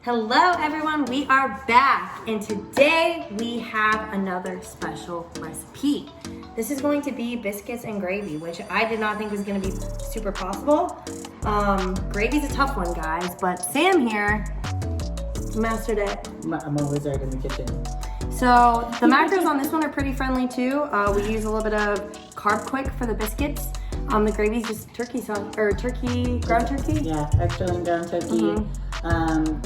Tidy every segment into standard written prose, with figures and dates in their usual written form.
Hello everyone, we are back and today we have another special recipe. This is going to be biscuits and gravy, which I did not think was going to be super possible. Gravy's a tough one, guys, but Sam here mastered it. I'm a wizard in the kitchen. So the macros on this one are pretty friendly too. We use a little bit of Carbquick for the biscuits. The gravy's just turkey sauce, or ground turkey? Yeah, extra and ground turkey.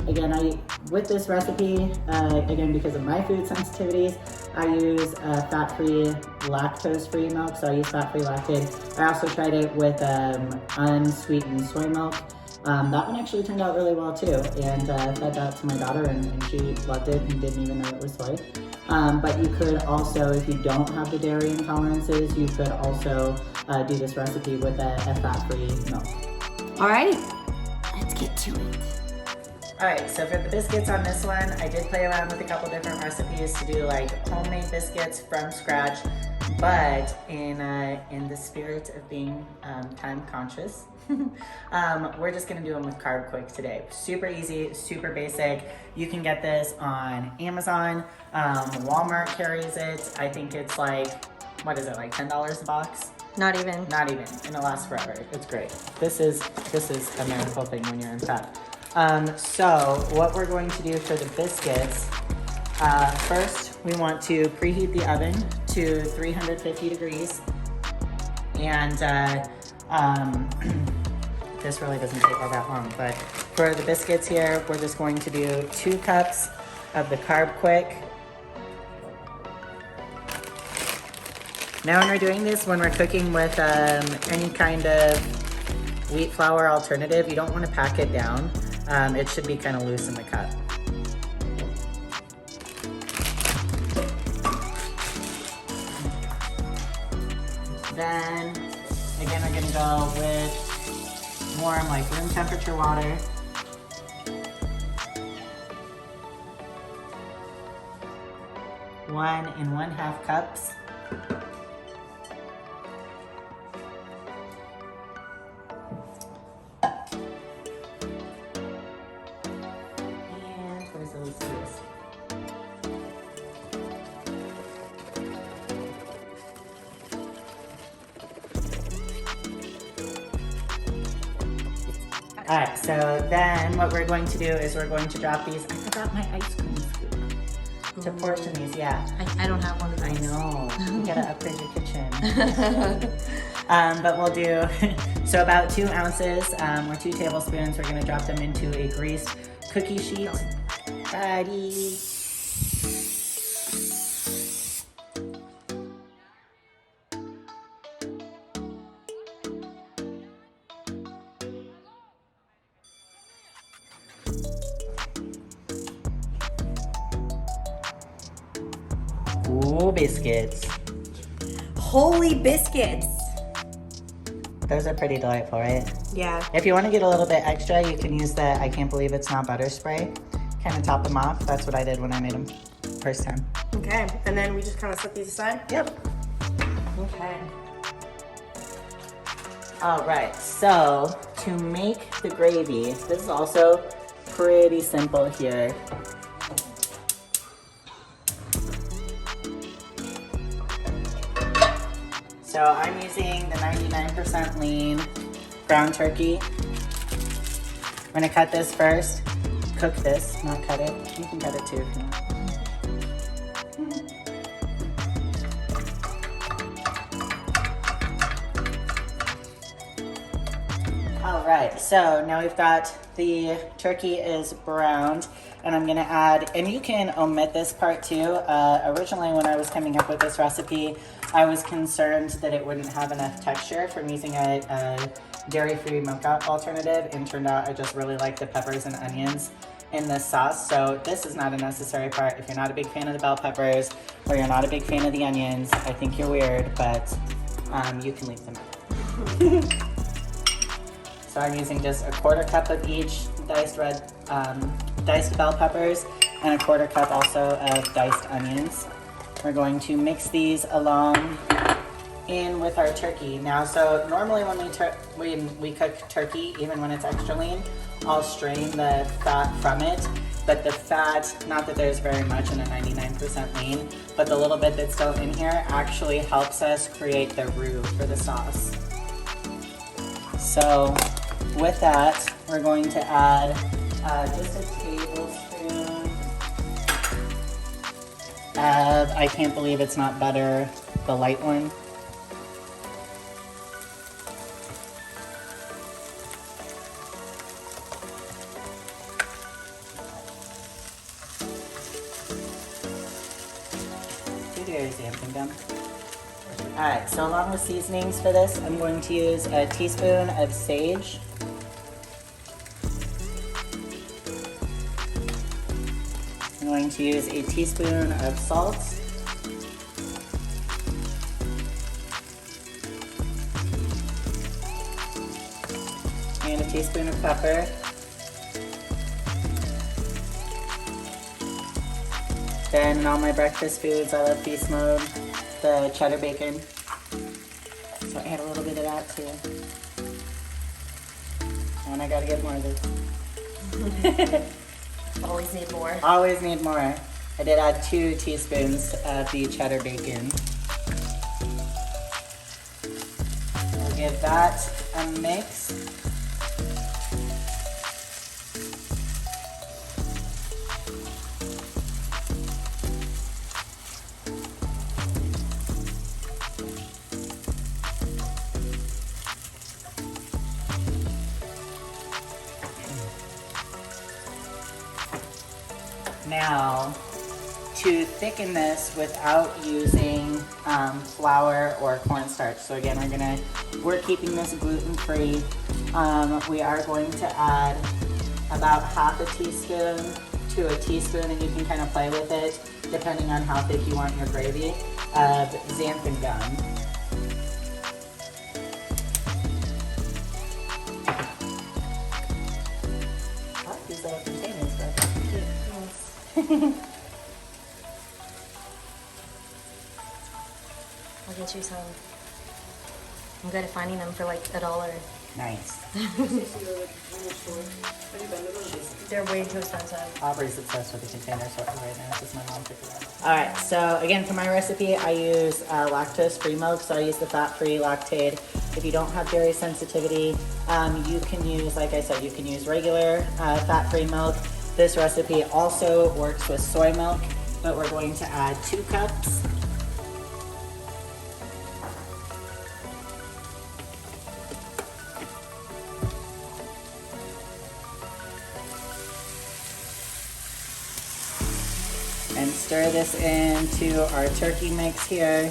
Again, with this recipe, again, because of my food sensitivities, I use fat-free, lactose-free milk, so I use fat-free Lactaid. I also tried it with unsweetened soy milk. That one actually turned out really well too, and fed that to my daughter, and she loved it and didn't even know it was soy. But you could also, if you don't have the dairy intolerances, you could also do this recipe with a fat-free milk. Alrighty, let's get to it. Alright, so for the biscuits on this one, I did play around with a couple different recipes to do like homemade biscuits from scratch, but in the spirit of being time conscious, we're just gonna do them with Carbquick today. Super easy, super basic. You can get this on Amazon. Walmart carries it. I think it's like, what is it, like $10 a box? Not even. Not even, and it lasts forever. It's great. This is a miracle thing when you're in prep. So what we're going to do for the biscuits, first we want to preheat the oven to 350 degrees, and this really doesn't take all that long, but for the biscuits here, we're just going to do 2 cups of the Carbquick. Now when we're doing this, when we're cooking with any kind of wheat flour alternative, you don't want to pack it down. It should be kind of loose in the cup. Then, again, we're gonna go with warm, like room temperature water. One and 1/2 cups. All right, so then what we're going to do is we're going to drop these. I forgot my ice cream scoop to portion these, yeah. I don't have one of those. I know, you gotta upgrade your kitchen. But we'll do, so about 2 ounces or 2 tablespoons, we're gonna drop them into a greased cookie sheet. Ready. Ooh, biscuits. Holy biscuits. Those are pretty delightful, right? Yeah. If you want to get a little bit extra, you can use the I can't believe it's not butter spray. Kind of top them off. That's what I did when I made them first time. Okay, and then we just kind of set these aside? Yep. Okay. All right, so to make the gravy, this is also pretty simple here. So I'm using the 99% lean ground turkey. I'm gonna cut this first. Cook this, not cut it. You can cut it too if you want. All right, so now we've got the turkey is browned, and I'm gonna add, and you can omit this part too. Originally when I was coming up with this recipe, I was concerned that it wouldn't have enough texture from using a dairy-free milk alternative, and turned out I just really like the peppers and onions in this sauce. So this is not a necessary part. If you're not a big fan of the bell peppers, or you're not a big fan of the onions, I think you're weird, but you can leave them out. So I'm using just a 1/4 cup of each diced bell peppers, and a 1/4 cup also of diced onions. We're going to mix these along in with our turkey. Now, so normally when we cook turkey, even when it's extra lean, I'll strain the fat from it. But the fat, not that there's very much in a 99% lean, but the little bit that's still in here actually helps us create the roux for the sauce. So with that, we're going to add just a tablespoon of, I can't believe it's not butter, the light one. Xanthan Gum. Alright, so along with seasonings for this, I'm going to use a teaspoon of sage. I'm going to use a teaspoon of salt. And a teaspoon of pepper. Then in all my breakfast foods, I love Feastmode, the cheddar bacon. So add a little bit of that too. And I gotta get more of this. Always need more. Always need more. I did add 2 teaspoons of the cheddar bacon. We'll give that a mix. Now, to thicken this without using flour or cornstarch. So again, we're keeping this gluten-free. We are going to add about half a teaspoon to a teaspoon, and you can kind of play with it depending on how thick you want your gravy, of Xanthan Gum. I'll get you some. I'm good at finding them for like $1. Nice. They're way too expensive. Aubrey's obsessed with the container sorter right now because my mom picked it up. Alright, so again, for my recipe, I use lactose-free milk, so I use the fat-free Lactaid. If you don't have dairy sensitivity, you can use, like I said, you can use regular fat-free milk. This recipe also works with soy milk, but we're going to add 2 cups. And stir this into our turkey mix here.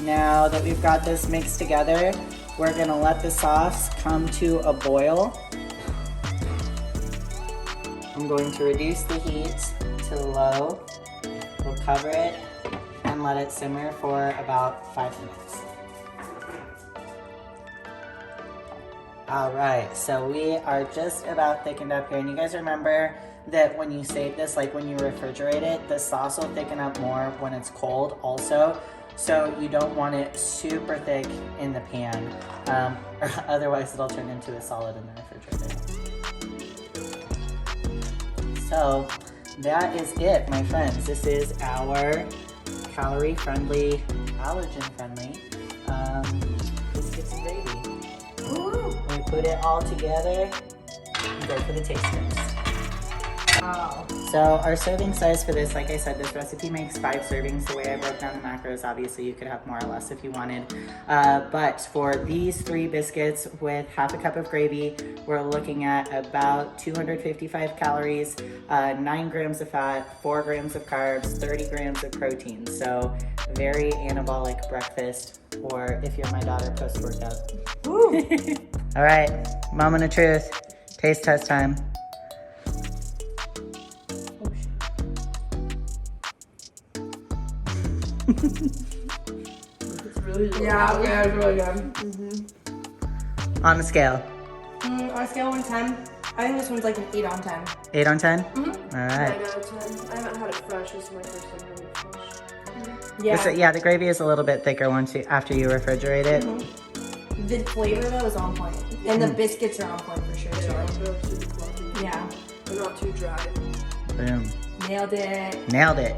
Now that we've got this mixed together, we're gonna let the sauce come to a boil. I'm going to reduce the heat to low. We'll cover it and let it simmer for about 5 minutes. All right, so we are just about thickened up here. And you guys remember that when you save this, like when you refrigerate it, the sauce will thicken up more when it's cold also. So you don't want it super thick in the pan, or otherwise it'll turn into a solid in the refrigerator. So that is it, my friends. This is our calorie-friendly, allergen-friendly biscuits and gravy. Ooh. We put it all together and go for the taste test. Wow. So our serving size for this, like I said, this recipe makes 5 servings. The way I broke down the macros, obviously you could have more or less if you wanted. But for these 3 biscuits with half a cup of gravy, we're looking at about 255 calories, 9 grams of fat, 4 grams of carbs, 30 grams of protein. So very anabolic breakfast, or if you're my daughter, post-workout. All right, moment of truth, taste test time. It's really good. Yeah, it's really good. On the scale. On a scale of 1 to 10, I think this one's like an 8 on 10. 8 on 10? Mm-hmm. All right. 9 out of 10. I haven't had it fresh. This is my first time having it fresh. Yeah. Yeah, the gravy is a little bit thicker once after you refrigerate it. The flavor though is on point. And the biscuits are on point for sure Yeah, too. they're super fluffy. Yeah. They're not too dry. Boom. Nailed it. Nailed it.